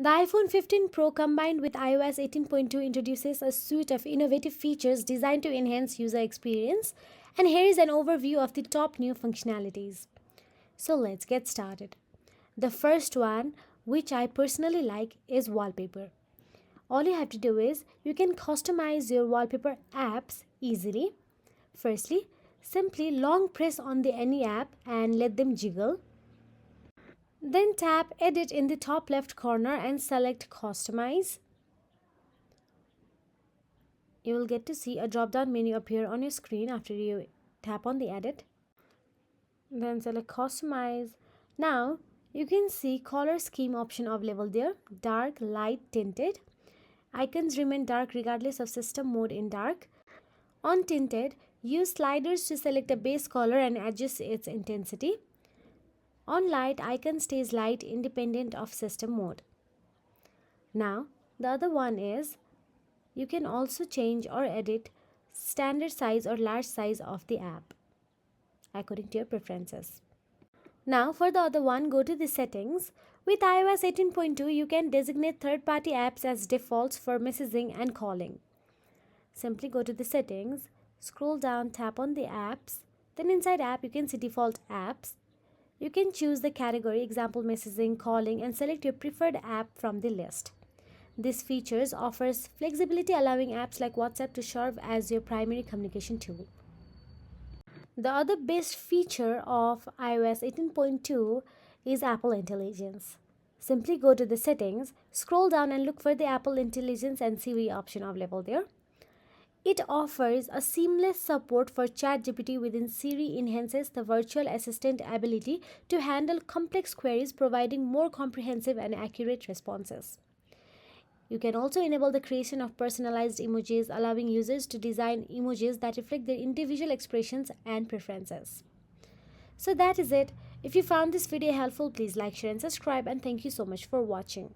The iPhone 15 Pro combined with iOS 18.2 introduces a suite of innovative features designed to enhance user experience. And here is an overview of the top new functionalities. So let's get started. The first one, which I personally like, is wallpaper. All you have to do is you can customize your wallpaper apps easily. Firstly, simply long press on the any app and let them jiggle. Then tap Edit in the top left corner and select Customize. You will get to see a drop down menu appear on your screen after you tap on the Edit. Then select Customize. Now you can see color scheme option available there: dark, light, tinted. Icons remain dark regardless of system mode in dark. On tinted, use sliders to select a base color and adjust its intensity. On light, icon stays light independent of system mode. Now, the other one is you can also change or edit standard size or large size of the app according to your preferences. Now, for the other one, go to the settings. With iOS 18.2, you can designate third-party apps as defaults for messaging and calling. Simply go to the settings, scroll down, tap on the apps. Then inside app, you can see default apps. You can choose the category, example messaging, calling, and select your preferred app from the list. This features offers flexibility, allowing apps like WhatsApp to serve as your primary communication tool. The other best feature of iOS 18.2 is Apple Intelligence. Simply go to the settings, scroll down and look for the Apple Intelligence and Siri option available there. It offers a seamless support for ChatGPT within Siri, enhances the virtual assistant ability to handle complex queries, providing more comprehensive and accurate responses. You can also enable the creation of personalized emojis, allowing users to design emojis that reflect their individual expressions and preferences. So that is it. If you found this video helpful, please like, share and subscribe, and thank you so much for watching.